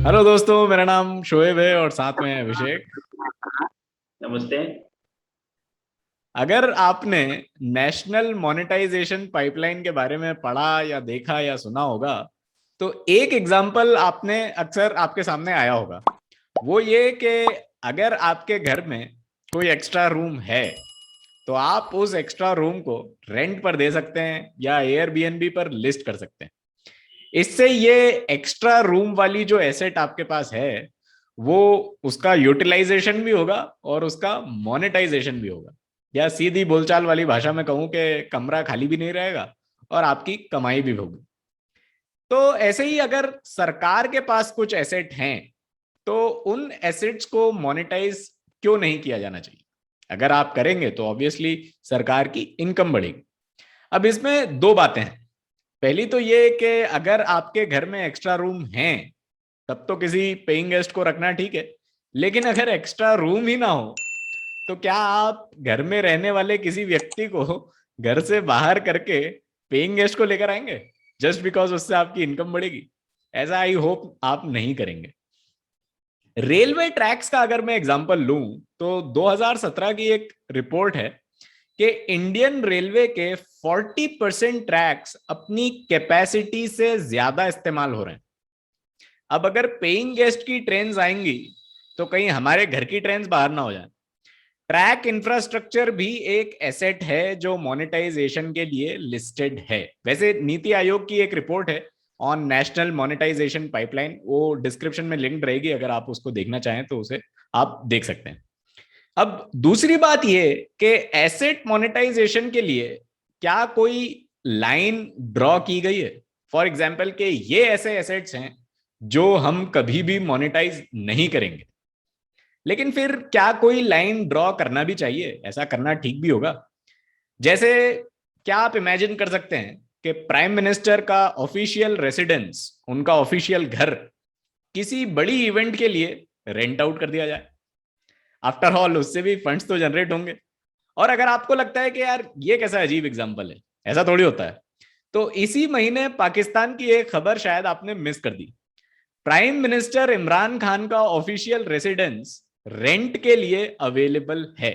Hello दोस्तों, मेरा नाम शोएब है और साथ में है अभिषेक। नमस्ते। अगर आपने नेशनल मोनेटाइजेशन पाइपलाइन के बारे में पढ़ा या देखा या सुना होगा, तो एक एग्जाम्पल आपने अक्सर आपके सामने आया होगा। वो ये कि अगर आपके घर में कोई एक्स्ट्रा रूम है, तो आप उस एक्स्ट्रा रूम को रेंट पर दे सकते हैं या एयरबीएनबी पर लिस्ट कर सकते हैं। इससे ये एक्स्ट्रा रूम वाली जो एसेट आपके पास है, वो उसका यूटिलाइजेशन भी होगा और उसका मोनेटाइजेशन भी होगा। या सीधी बोलचाल वाली भाषा में कहूं कि कमरा खाली भी नहीं रहेगा और आपकी कमाई भी होगी। तो ऐसे ही अगर सरकार के पास कुछ एसेट हैं, तो उन एसेट्स को मोनेटाइज क्यों नहीं किया जाना चाहिए? अगर आप करेंगे तो ऑब्वियसली सरकार की इनकम बढ़ेगी। अब इसमें दो बातें हैं। पहली तो ये कि अगर आपके घर में एक्स्ट्रा रूम हैं, तब तो किसी पेइंग गेस्ट को रखना ठीक है। लेकिन अगर एक्स्ट्रा रूम ही ना हो, तो क्या आप घर में रहने वाले किसी व्यक्ति को घर से बाहर करके पेइंग गेस्ट को लेकर आएंगे जस्ट बिकॉज उससे आपकी इनकम बढ़ेगी? ऐसा आई होप आप नहीं करेंगे। रेलवे ट्रैक्स का अगर मैं एग्जांपल लूं, तो 2017 की एक रिपोर्ट है कि इंडियन रेलवे के 40% ट्रैक्स अपनी कैपेसिटी से ज्यादा इस्तेमाल हो रहे हैं। अब अगर पेइंग गेस्ट की ट्रेन आएंगी, तो कहीं हमारे घर की ट्रेन बाहर ना हो जाए। ट्रैक इंफ्रास्ट्रक्चर भी एक एसेट है जो मोनेटाइजेशन के लिए लिस्टेड है। वैसे नीति आयोग की एक रिपोर्ट है ऑन नेशनल मोनेटाइजेशन पाइपलाइन, वो डिस्क्रिप्शन में लिंक रहेगी, अगर आप उसको देखना चाहें तो उसे आप देख सकते हैं। अब दूसरी बात यह कि एसेट मोनेटाइजेशन के लिए क्या कोई लाइन ड्रॉ की गई है? फॉर एग्जाम्पल के ये ऐसे एसेट्स हैं जो हम कभी भी मोनेटाइज नहीं करेंगे। लेकिन फिर क्या कोई लाइन ड्रॉ करना भी चाहिए? ऐसा करना ठीक भी होगा। जैसे क्या आप इमेजिन कर सकते हैं कि प्राइम मिनिस्टर का ऑफिशियल रेसिडेंस, उनका ऑफिशियल घर, किसी बड़ी इवेंट के लिए रेंट आउट कर दिया जाए? आफ्टर ऑल उससे भी फंड्स तो जनरेट होंगे। और अगर आपको लगता है कि यार ये कैसा अजीब एग्जाम्पल है, ऐसा थोड़ी होता है, तो इसी महीने पाकिस्तान की एक खबर शायद आपने मिस कर दी। प्राइम मिनिस्टर इमरान खान का ऑफिशियल रेसिडेंस रेंट के लिए अवेलेबल है।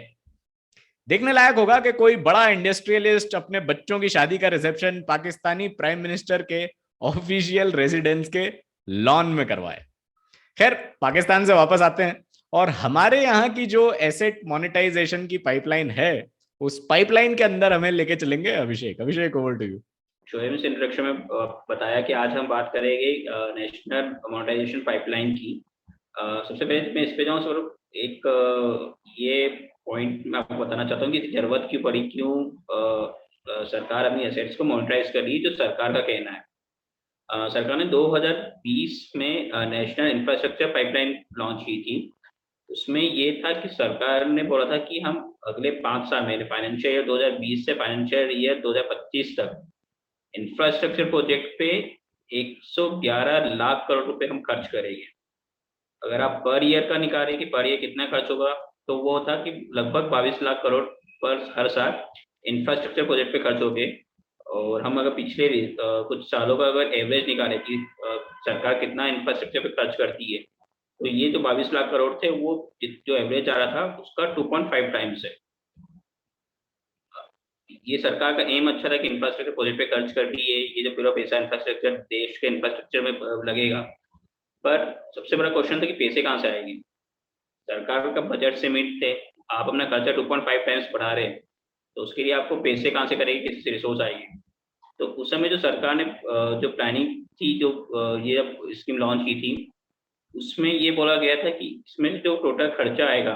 देखने लायक होगा कि कोई बड़ा इंडस्ट्रियलिस्ट अपने बच्चों की शादी का रिसेप्शन पाकिस्तानी प्राइम मिनिस्टर के ऑफिशियल रेसिडेंस के लॉन में करवाए। खैर, पाकिस्तान से वापस आते हैं और हमारे यहाँ की जो एसेट मोनेटाइजेशन की पाइपलाइन है, उस पाइपलाइन के अंदर हमें लेके चलेंगे अभिषेक। अभिषेक, ओवर टू यू। शोएब इस इंट्रोडक्शन में बताया कि आज हम बात करेंगे नेशनल मोनेटाइजेशन पाइपलाइन की। सबसे पहले मैं इस पे जाऊँ सर, एक ये पॉइंट मैं आपको बताना चाहता हूँ कि जरूरत क्यों पड़ी, क्यों सरकार अपनी एसेट्स को मोनेटाइज कर रही है, जो सरकार का कहना है। सरकार ने 2020 में नेशनल इंफ्रास्ट्रक्चर पाइपलाइन लॉन्च की थी। उसमें ये था कि सरकार ने बोला था कि हम अगले 5 साल में, फाइनेंशियल ईयर 2020 से फाइनेंशियल ईयर 2025 तक इंफ्रास्ट्रक्चर प्रोजेक्ट पे 111 लाख करोड़ रुपए हम खर्च करेंगे। अगर आप पर ईयर का निकालें कि पर ईयर कितना खर्च होगा, तो वो था कि लगभग 22 लाख करोड़ पर हर साल इंफ्रास्ट्रक्चर प्रोजेक्ट पे खर्च हो गए। और हम अगर पिछले कुछ सालों का अगर एवरेज निकालें कि सरकार कितना इंफ्रास्ट्रक्चर पे खर्च करती है, तो ये जो 22 लाख करोड़ थे, वो जो एवरेज आ रहा था उसका 2.5 टाइम्स है। ये सरकार का एम अच्छा था कि इंफ्रास्ट्रक्चर प्रोजेक्ट पे खर्च कर रही है, ये जो पूरा पैसा इंफ्रास्ट्रक्चर देश के इंफ्रास्ट्रक्चर में लगेगा। पर सबसे बड़ा क्वेश्चन था कि पैसे कहाँ से आएंगे। सरकार का बजट सीमित थे, आप अपना खर्चा 2.5 टाइम्स बढ़ा रहे हैं, तो उसके लिए आपको पैसे कहाँ से करेंगे, किसी से रिसोर्स आएगी। तो उस समय जो सरकार ने जो प्लानिंग थी, जो ये जब स्कीम लॉन्च की थी, उसमें ये बोला गया था कि इसमें जो टोटल खर्चा आएगा,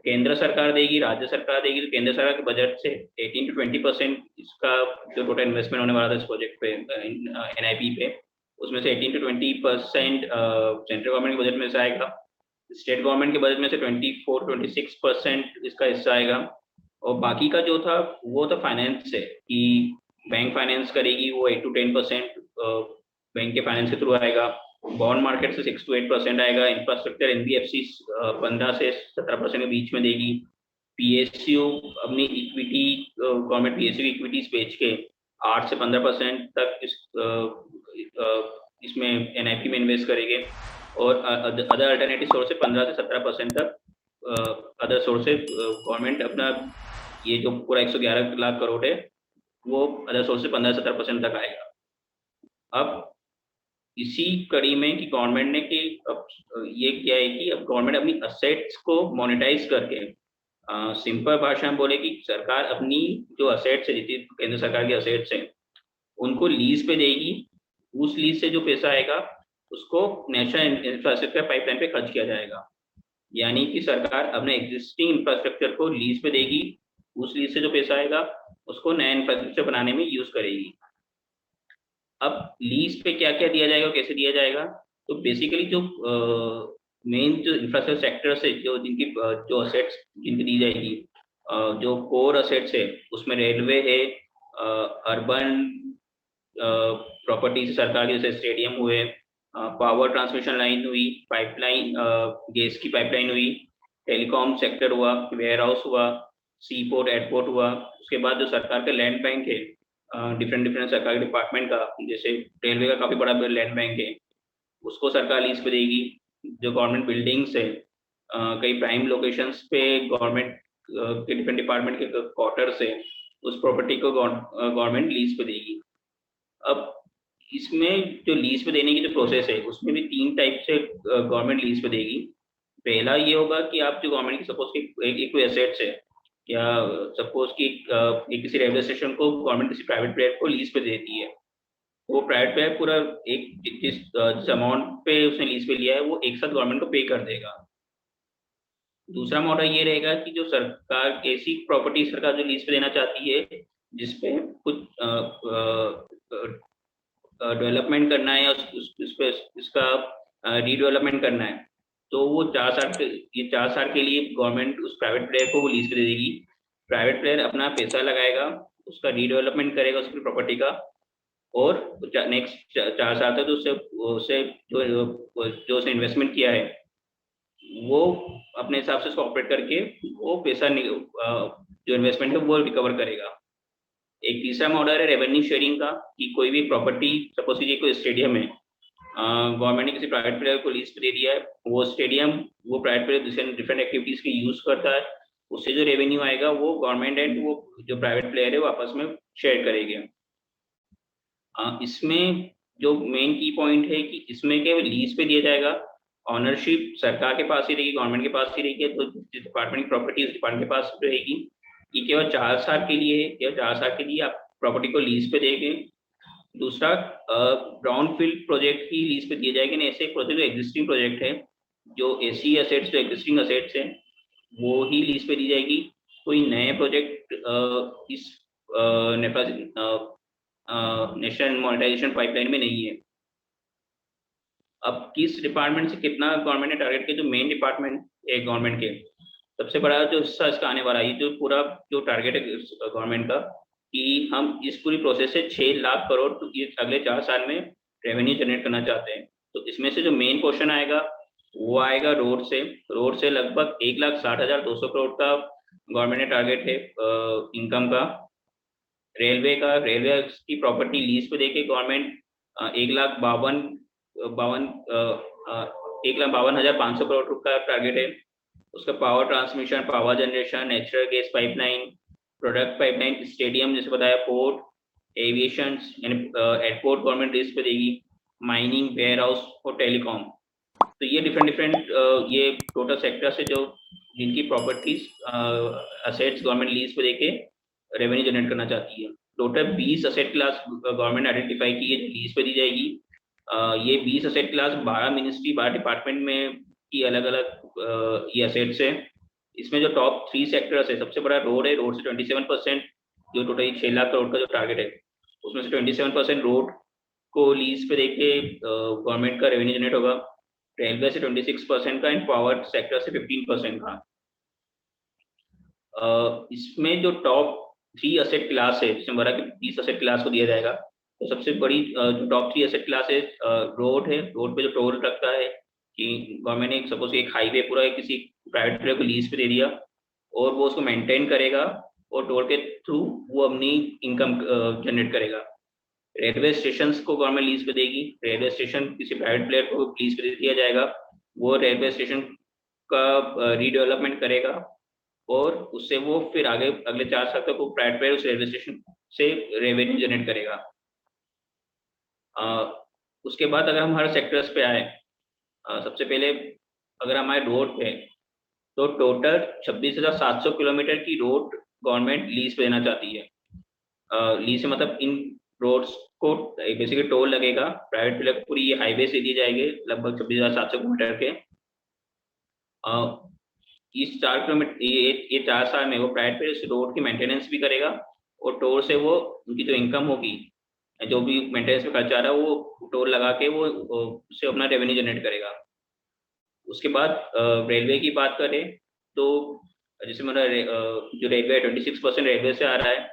केंद्र सरकार देगी, राज्य सरकार देगी। तो केंद्र सरकार के बजट से 18 to 20% इसका जो टोटल इन्वेस्टमेंट होने वाला था इस प्रोजेक्ट पे, एनआईपी पे, उसमें से 18 to 20% सेंट्रल गवर्नमेंट के बजट में से आएगा। स्टेट गवर्नमेंट के बजट में से 24 to 26% इसका हिस्सा आएगा। और बाकी का जो था वो तो फाइनेंस से, कि बैंक फाइनेंस करेगी, वो 8 to 10% बैंक के फाइनेंस के थ्रू आएगा। बॉन्ड मार्केट से 6 to 8% आएगा। इंफ्रास्ट्रक्चर एनबीएफसी 15 से 17% के बीच में देगी। पीएसयू अपनी इक्विटी, गवर्नमेंट पीएसयू की इक्विटीज बेच के 8 से 15% तक इस इसमें एनआईपी में इन्वेस्ट करेंगे, और अदर अल्टरनेटिव सोर्स से 15 से 17% तक अदर सोर्स से गवर्नमेंट अपना ये जो पूरा 111 लाख करोड़ है वो अदर सोर्स से 15-17% तक आएगा। अब इसी कड़ी में कि गवर्नमेंट ने कि अब ये किया है कि अब गवर्नमेंट अपनी असेट्स को मोनेटाइज करके, सिंपल भाषा में बोले कि सरकार अपनी जो असेट्स है, जितनी केंद्र सरकार की असेट्स है, उनको लीज पे देगी। उस लीज से जो पैसा आएगा उसको नेशनल इंफ्रास्ट्रक्चर पाइपलाइन पे खर्च किया जाएगा। यानी कि सरकार अपने एग्जिस्टिंग इंफ्रास्ट्रक्चर को लीज पे देगी, उस लीज से जो पैसा आएगा उसको नया इंफ्रास्ट्रक्चर बनाने में यूज करेगी। अब लीज पे क्या क्या दिया जाएगा और कैसे दिया जाएगा, तो बेसिकली जो मेन जो इंफ्रास्ट्रक्चर सेक्टर से जो जिनकी जो असेट्स जिनकी दी जाएगी, जो कोर असेट्स है उसमें रेलवे है, अर्बन प्रॉपर्टी से सरकार के जैसे स्टेडियम हुए, पावर ट्रांसमिशन लाइन हुई, पाइपलाइन गैस की पाइपलाइन हुई, टेलीकॉम सेक्टर हुआ, वेयर हाउस हुआ, सी पोर्ट एयरपोर्ट हुआ। उसके बाद जो सरकार का लैंड बैंक है, डिफरेंट डिफरेंट सरकार के डिपार्टमेंट का, जैसे रेलवे का काफी बड़ा लैंड बैंक है, उसको सरकार लीज पे देगी। जो गवर्नमेंट बिल्डिंग्स है, कई प्राइम लोकेशंस पे गवर्नमेंट के डिफरेंट डिपार्टमेंट के क्वार्टर्स है, उस प्रॉपर्टी को गवर्नमेंट लीज पे देगी। अब इसमें जो लीज पे देने की जो प्रोसेस है उसमें भी 3 टाइप से गवर्नमेंट लीज पे देगी। पहला ये होगा कि आप जो गवर्नमेंट की सपोज की एक कोई एसेट्स है, या सपोज कि एक किसी रेलवे स्टेशन को गवर्नमेंट किसी प्राइवेट प्लेयर को लीज पे देती है, वो प्राइवेट प्लेयर पूरा एक जिस अमाउंट पे उसने लीज पे लिया है वो एक साथ गवर्नमेंट को पे कर देगा। दूसरा मॉडल ये रहेगा कि जो सरकार ऐसी प्रॉपर्टी सरकार जो लीज पे देना चाहती है जिसपे कुछ डेवलपमेंट करना है या उस पे इसका रीडेवलपमेंट करना है, तो वो 4 साल के लिए गवर्नमेंट उस प्राइवेट प्लेयर को वो लीज पे दे देगी। प्राइवेट प्लेयर अपना पैसा लगाएगा, उसका रीडेवलपमेंट करेगा उसकी प्रॉपर्टी का, और नेक्स्ट 4 साल तक उससे उससे जो उसने इन्वेस्टमेंट किया है वो अपने हिसाब से उसको ऑपरेट करके वो पैसा जो इन्वेस्टमेंट है वो रिकवर करेगा। एक तीसरा मॉडल है रेवेन्यू शेयरिंग का, कि कोई भी प्रॉपर्टी, सपोज कीजिए कोई स्टेडियम है, गवर्नमेंट ने किसी प्राइवेट प्लेयर को लीज पे दे दिया है, वो स्टेडियम वो प्राइवेट प्लेयर डिफरेंट एक्टिविटीज के यूज करता है, उससे जो रेवेन्यू आएगा वो गवर्नमेंट एंड वो जो प्राइवेट प्लेयर है वो आपस में शेयर करेंगे। इसमें जो मेन की पॉइंट है कि इसमें केवल लीज पे दिया जाएगा, ऑनरशिप सरकार के पास ही रहेगी, गवर्नमेंट के पास ही रहेगी, तो डिपार्टमेंट की प्रॉपर्टी उस डिपार्टमेंट के पास रहेगी। ये केवल 4 साल के लिए है, केवल 4 साल के लिए आप प्रॉपर्टी को लीज पे देंगे। दूसरा, ब्राउन फील्ड प्रोजेक्ट की लीज पे दिए जाएंगे, नहीं ऐसे प्रोजेक्ट जो एग्जिस्टिंग प्रोजेक्ट है, जो एसी असेट्स जो एग्जिस्टिंग असेट्स है वो ही लीज पे दी जाएगी। कोई नए प्रोजेक्ट इस नेशनल मॉनेटाइजेशन पाइपलाइन में नहीं है। अब किस डिपार्टमेंट से कितना गवर्नमेंट ने टारगेट किया, जो मेन डिपार्टमेंट है गवर्नमेंट के, सबसे बड़ा जो हिस्सा इसका आने वाला है, जो पूरा जो टारगेट है गवर्नमेंट का, कि हम इस पूरी प्रोसेस से 6 लाख करोड़ ये अगले 4 साल में रेवेन्यू जनरेट करना चाहते हैं। तो इसमें से जो मेन पोर्शन आएगा वो आएगा रोड से लगभग 1,60,200 करोड़ का गवर्नमेंट ने टारगेट है इनकम का। रेलवे की प्रॉपर्टी लीज पे देके गवर्नमेंट 1,52,500 करोड़ का टारगेट है। उसका power transmission, power generation, natural gas pipeline, product pipeline, stadium जैसे बताया, port, aviation airport government lease पे देगी, माइनिंग, वेयर हाउस और टेलीकॉम। तो ये डिफरेंट ये टोटल सेक्टर से जो जिनकी प्रॉपर्टीज असेट्स गवर्नमेंट लीज पे देके रेवेन्यू जनरेट करना चाहती है। Total 20 asset class government identify की है जो लीज पे दी जाएगी। ये 20 असेट क्लास 12 मिनिस्ट्री 12 डिपार्टमेंट में की अलग अलग ये असेट्स है। इसमें जो टॉप 3 सेक्टर्स है, सबसे बड़ा रोड है, रोड से 27%, जो टोटल 6 लाख करोड़ का जो टारगेट है उसमें से 27% रोड को लीज पे देके गवर्नमेंट का रेवेन्यू जनरेट होगा। रेलवे से 26% का एंड पावर सेक्टर से 15% का। इसमें जो टॉप 3 असेट क्लास है, जिसमें बड़ा कि 20 असेट क्लास को दिया जाएगा, तो सबसे बड़ी जो टॉप 3 असेट क्लास है, रोड है। रोड पे जो टोल लगता है, कि गवर्नमेंट ने सपोज एक हाईवे पूरा किसी प्राइवेट प्लेयर को लीज पे दे दिया और वो उसको मेंटेन करेगा और टोल के थ्रू वो अपनी इनकम जनरेट करेगा। रेलवे स्टेशन को गवर्नमेंट लीज पे देगी, रेलवे स्टेशन किसी प्राइवेट प्लेयर को लीज पे दे दिया जाएगा, वो रेलवे स्टेशन का रीडेवलपमेंट करेगा और उससे वो फिर आगे अगले 4 साल तक वो प्राइवेट प्लेयर उस रेलवे स्टेशन से रेवेन्यू जनरेट करेगा। उसके बाद अगर हम हर सेक्टर्स पे आए, सबसे पहले अगर हमारे रोड पे, तो टोटल 26,700 किलोमीटर की रोड गवर्नमेंट लीज पे देना चाहती है। लीज से मतलब इन रोड्स को बेसिकली टोल लगेगा, प्राइवेट प्लेयर को पूरी ये हाईवे से दिए जाएंगे लगभग 26,700 किलोमीटर के। इस 4 किलोमीटर ये 4 साल में वो प्राइवेट प्लेयर इस रोड की मेंटेनेंस भी करेगा और टोल से वो उनकी जो इनकम होगी, जो भी मेंटेनेंस में खर्चा आ रहा है, वो टोल लगा के वो उससे अपना रेवेन्यू जनरेट करेगा। उसके बाद रेलवे की बात करें तो जैसे मेरा जो रेलवे 26% रेलवे से आ रहा है,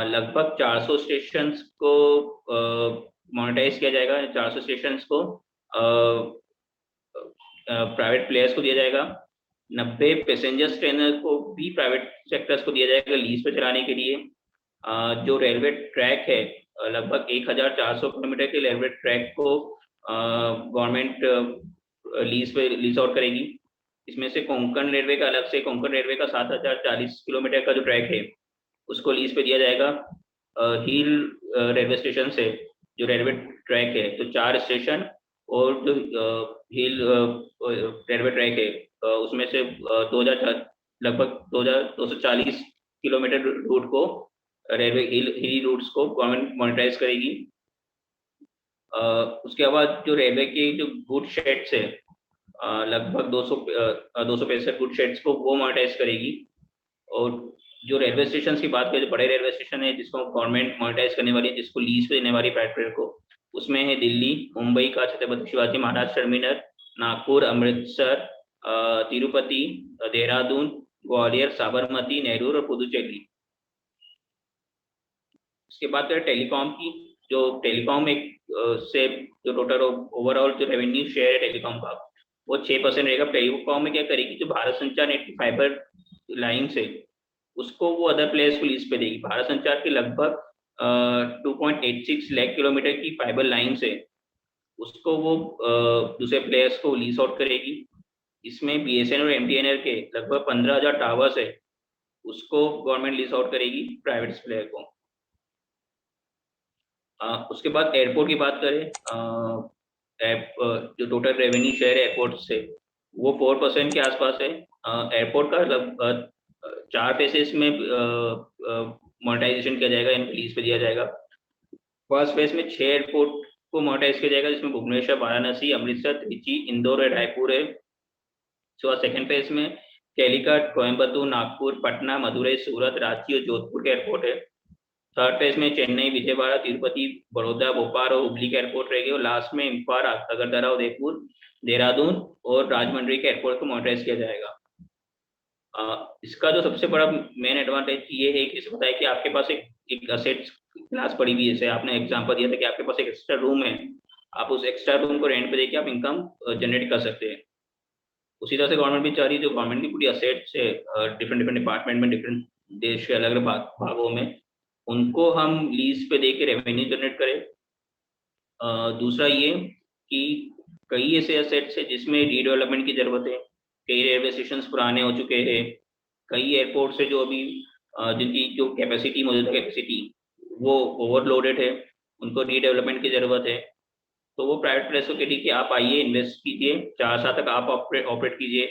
लगभग 400 स्टेशन को मोनेटाइज किया जाएगा। 400 स्टेशन को प्राइवेट प्लेयर्स को दिया जाएगा। 90 पैसेंजर्स ट्रेनर को भी प्राइवेट सेक्टर्स को दिया जाएगा लीज पे चलाने के लिए। जो रेलवे ट्रैक है, लगभग 1400 किलोमीटर के रेलवे ट्रैक को गवर्नमेंट लीज आउट करेगी। इसमें से कोंकण रेलवे का अलग से, कोंकण रेलवे का 7040 किलोमीटर का जो ट्रैक है उसको लीज पे दिया जाएगा। हिल रेलवे स्टेशन से जो रेलवे ट्रैक है, तो 4 स्टेशन और जो हिल रेलवे ट्रैक है, उसमें से 2000 लगभग 2240 किलोमीटर रूट को रेलवे हिल रूट्स को गवर्नमेंट मॉनिटाइज करेगी। उसके बाद जो रेलवे के जो गुड शेड्स है, लगभग 265 गुड शेड्स को वो मॉनिटाइज करेगी। और जो रेलवे स्टेशन की बात करें, जो बड़े रेलवे स्टेशन है जिसको गवर्नमेंट मॉनिटाइज करने वाली है, जिसको लीज पे देने वाली प्राइवेट प्लेयर को, उसमें है दिल्ली, मुंबई का छत्रपति शिवाजी महाराज टर्मिनल, नागपुर, अमृतसर, तिरुपति, देहरादून, ग्वालियर, साबरमती, नेहरू और पुदुचेरी। उसके बाद टेलीकॉम की, जो टेलीकॉम एक से जो टोटल ओवरऑल जो रेवेन्यू शेयर है टेलीकॉम का, वो 6% रहेगा। टेलीकॉम में क्या करेगी, जो भारत संचार नेट की फाइबर लाइन से उसको वो अदर प्लेयर्स को लीज पे देगी। भारत संचार की लगभग 2.86 लाख किलोमीटर की फाइबर लाइन से उसको वो दूसरे प्लेयर्स को लीज आउट करेगी। इसमें बीएसएनएल और एमटीएनएल के लगभग 15,000 टावर्स है, उसको गवर्नमेंट लीज आउट करेगी प्राइवेट प्लेयर को। उसके बाद एयरपोर्ट की बात करें, जो टोटल रेवेन्यू शेयर है एयरपोर्ट से, वो 4% के आसपास है। एयरपोर्ट का लगभग 4 पैसे इसमें मोनेटाइजेशन किया जाएगा, इनको लीज पे दिया जाएगा। फर्स्ट फेज में 6 एयरपोर्ट को मोनेटाइज किया जाएगा, जिसमें भुवनेश्वर, वाराणसी, अमृतसर, त्रिची, इंदौर और रायपुर है। सेकेंड फेज में कैलिकट, कोयम्बतूर, नागपुर, पटना, मदुरई, सूरत, रांची और जोधपुर के एयरपोर्ट है। थर्ड फेज में चेन्नई, विजयवाड़ा, तिरुपति, बड़ौदा, भोपाल और हुबली के एयरपोर्ट रहेंगे। और लास्ट में इम्फाल, अगरतला, उदयपुर, देहरादून और राजमंड्री के एयरपोर्ट को मोनेटाइज किया जाएगा। इसका जो सबसे बड़ा मेन एडवांटेज ये है कि इसे बताया कि आपके पास एक असेट्स क्लास पड़ी हुई है। जैसे आपने एग्जांपल दिया था कि आपके पास एक एक्स्ट्रा रूम है, आप उस एक्स्ट्रा रूम को रेंट पे देके आप इनकम जनरेट कर सकते हैं। उसी तरह से गवर्नमेंट भी चाह रही है, जो गवर्नमेंट की पूरी असेट्स है डिफरेंट डिफरेंट डिपार्टमेंट में, डिफरेंट देश के अलग अलग भागों में, उनको हम लीज पे दे के रेवेन्यू जनरेट करें। दूसरा ये कि कई ऐसे असेट्स है जिसमें रीडेवलपमेंट की जरूरत है। कई रेलवे स्टेशन पुराने हो चुके हैं, कई एयरपोर्ट से जो अभी जिनकी जो कैपेसिटी, मौजूदा कैपेसिटी वो ओवरलोडेड है, उनको रीडेवलपमेंट की जरूरत है। तो वो प्राइवेट प्लेयर्स को कहती है कि आप आइए, इन्वेस्ट कीजिए, 4 साल तक आप ऑपरेट कीजिए,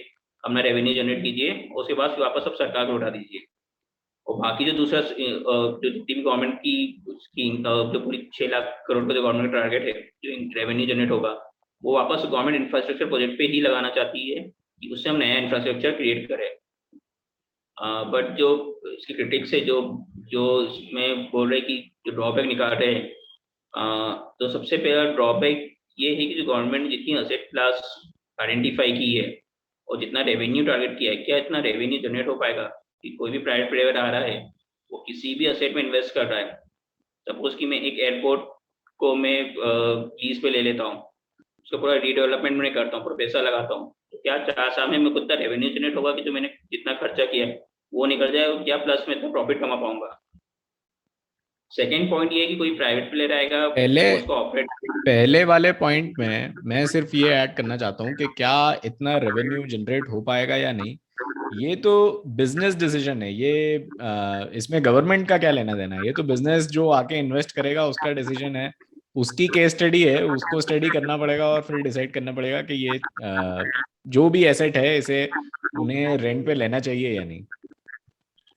अपना रेवेन्यू जनरेट कीजिए, उसके बाद फिर वापस सब सरकार को उठा दीजिए। और बाकी जो दूसरा जो जितनी गवर्नमेंट की स्कीम, जो पूरी 6 लाख करोड़ का जो गवर्नमेंट का टारगेट है, जो रेवेन्यू जनरेट होगा, वो वापस गवर्नमेंट इंफ्रास्ट्रक्चर प्रोजेक्ट पे ही लगाना चाहती है कि उससे हम नया इंफ्रास्ट्रक्चर क्रिएट करें। बट जो इसकी क्रिटिक्स है, जो जो इसमें बोल रहे कि जो ड्रॉबैक निकाल रहे हैं, तो सबसे पहला ड्रॉबैक ये है कि जो गवर्नमेंट ने जितनी असेट क्लास आइडेंटिफाई की है और जितना रेवेन्यू टारगेट किया है, क्या इतना रेवेन्यू जनरेट हो पाएगा? कि कोई भी प्राइवेट प्लेयर आ रहा है, वो किसी भी असेट में इन्वेस्ट कर रहा है। सपोज कि मैं एक एयरपोर्ट को मैं लीज पे ले लेता हूँ, उसका पूरा रीडेवलपमेंट में करता हूँ, पूरा पैसा लगाता हूँ, तो क्या 4 साल में मेरे को इतना रेवेन्यू जनरेट होगा कि जो मैंने जितना खर्चा किया है वो निकल जाए, क्या प्लस में इतना प्रॉफिट कमा पाऊंगा? सेकंड पॉइंट ये है कि कोई प्राइवेट प्लेयर आएगा पहले वो उसको ऑपरेट। पहले वाले पॉइंट में मैं सिर्फ ये ऐड करना चाहता हूँ कि क्या इतना रेवेन्यू जनरेट हो पाएगा या नहीं, ये तो बिजनेस डिसीजन है। ये इसमें गवर्नमेंट का क्या लेना देना है? ये तो बिजनेस जो आके इन्वेस्ट करेगा उसका डिसीजन है, उसकी केस स्टडी है, उसको स्टडी करना पड़ेगा और फिर डिसाइड करना पड़ेगा कि ये जो भी एसेट है इसे उन्हें रेंट पे लेना चाहिए या नहीं।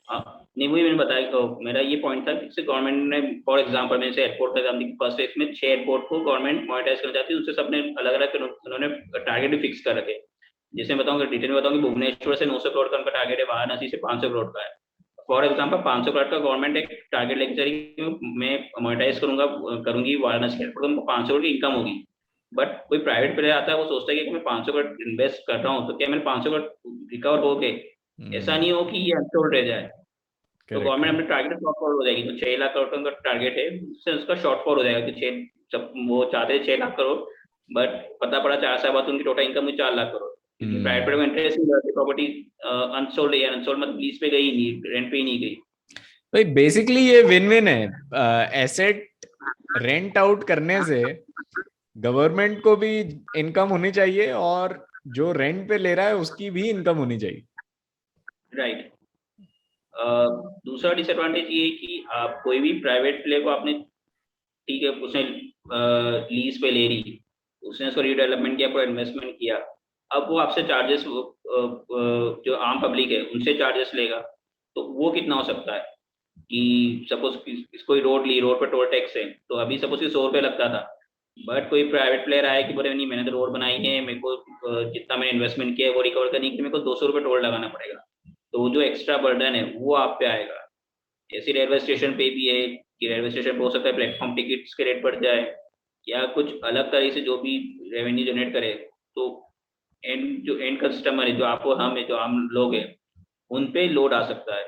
हाँ, नहीं वही मैंने बताया, तो मेरा ये पॉइंट था कि जैसे गवर्नमेंट ने फॉर एग्जांपल मैंने एयरपोर्ट का एग्जाम्पल फर्स्ट फेज में 6 एयरपोर्ट को गवर्नमेंट मोनेटाइज करना चाहती है, उससे सबने अलग अलग उन्होंने टारगेट भी फिक्स कर रखे। जैसे मैं बताऊंगा डिटेल में बताऊंगा, भुवनेश्वर से 900 करोड़ का उनका टारगेट है, वाराणसी से 500 करोड़ का है। फॉर एग्जाम्पल 500 करोड़ का गवर्नमेंट एक टारगेट लेके चली कि मैं मोनेटाइज करूंगी वाराणसी एयरपोर्ट, तो 500 करोड़ की इनकम होगी। बट कोई प्राइवेट प्लेयर आता है, वो सोचता है कि मैं 500 करोड़ इन्वेस्ट कर रहा हूँ तो क्या मैं 500 करोड़ रिकवर हो गए, ऐसा नहीं हो कि ये अनसोल्ड रह जाए। तो करेक्ट। गवर्नमेंट अपने टारगेट शॉर्टफॉल हो जाएगी, तो 6 लाख करोड़ का उनका टारगेट है, उससे उसका शॉर्टफॉल हो जाएगा कि छः, जब वो चाहते थे 6 लाख करोड़, बट पता पड़ा 4 साल बाद उनकी टोटल इनकम हुई 4 लाख करोड़, क्योंकि प्राइवेट में इंटरेस्ट नहीं रहती, प्रॉपर्टी अनसोल्ड है, अनसोल्ड मतलब लीज पे गई नहीं, रेंट पे ही नहीं गई। भाई बेसिकली ये विन विन है। एसेट रेंट आउट करने से गवर्नमेंट को भी इनकम होनी चाहिए और जो रेंट पे ले रहा है उसकी भी इनकम होनी चाहिए। राइट। दूसरा डिसएडवांटेज ये है कि आप कोई भी प्राइवेट प्ले को आपने, ठीक है उसने लीज पे ले रही, उसने उसको रीडेवलपमेंट किया, पूरा इन्वेस्टमेंट किया, अब वो आपसे चार्जेस, जो आम पब्लिक है उनसे चार्जेस लेगा, तो वो कितना हो सकता है कि सपोज कोई रोड ली, रोड पर टोल टैक्स है, तो अभी सपोज कि 100 रुपये लगता था, बट कोई प्राइवेट प्लेयर आया कि बोले नहीं मैंने तो रोड बनाई है, मेरे को जितना मैंने इन्वेस्टमेंट किया है वो रिकवर करने के लिए मेरे को 200 रुपये टोल लगाना पड़ेगा, तो वो जो एक्स्ट्रा बर्डन है वो आप पे आएगा। ऐसी रेलवे स्टेशन पे भी है कि रेलवे स्टेशन पे हो सकता है प्लेटफॉर्म टिकट्स के रेट बढ़ जाए, या कुछ अलग तरह से जो भी रेवेन्यू जनरेट करे, तो एंड कस्टमर है, जो आपको हम है, जो आम लोग हैं, उन पे लोड आ सकता है।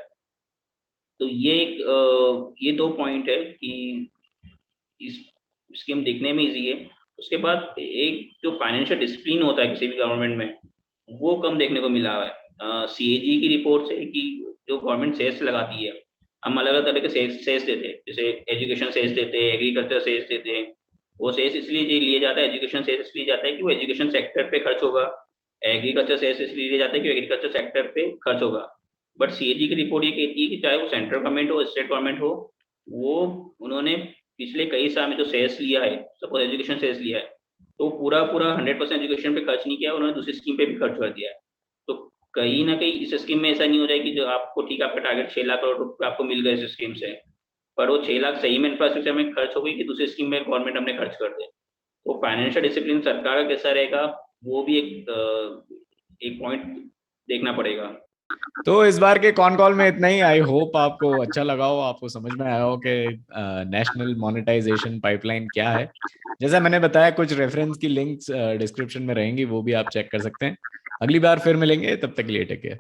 तो ये 2 पॉइंट है कि इस स्कीम दिखने में इजी है, उसके बाद एक जो फाइनेंशियल डिसिप्लिन होता है किसी भी गवर्नमेंट में, वो कम देखने को मिला है। सीएजी की रिपोर्ट से कि जो गवर्नमेंट सेस लगाती है, हम अलग अलग तरह के सेस देते हैं, जैसे एजुकेशन सेस देते हैं, एग्रीकल्चर सेस देते हैं। वो सेस इसलिए लिए जाता है, एजुकेशन सेस इसलिए जाता है कि वो एजुकेशन सेक्टर पे खर्च होगा, एग्रीकल्चर सेस इसलिए लिया जाता है कि एग्रीकल्चर सेक्टर पे खर्च होगा। बट सीएजी की रिपोर्ट ये कहती है कि चाहे वो सेंट्रल गवर्नमेंट हो, स्टेट गवर्नमेंट हो, वो उन्होंने पिछले कई साल में जो सेस लिया है, सपोज एजुकेशन सेस लिया है, तो पूरा पूरा 100% एजुकेशन पे खर्च नहीं किया, उन्होंने दूसरी स्कीम पे भी खर्च कर दिया है। तो कहीं ना कहीं इस स्कीम में ऐसा नहीं हो जाए कि जो आपको, ठीक है आपका टारगेट 6 लाख करोड़ रुपए आपको मिल गए इस स्कीम से, पर वो 6 लाख सही में इंफ्रास्ट्रक्चर में खर्च हो गई कि दूसरी स्कीम में गवर्नमेंट हमने खर्च कर दे। तो फाइनेंशियल डिसिप्लिन सरकार का कैसा रहेगा, वो भी एक पॉइंट देखना पड़ेगा। तो इस बार के कॉन कॉल में इतना ही। आई होप आपको अच्छा लगा हो, आपको समझ में आया हो कि नेशनल मोनेटाइजेशन पाइपलाइन क्या है। जैसा मैंने बताया, कुछ रेफरेंस की लिंक्स डिस्क्रिप्शन में रहेंगी, वो भी आप चेक कर सकते हैं। अगली बार फिर मिलेंगे, तब तक के लिए टेक केयर।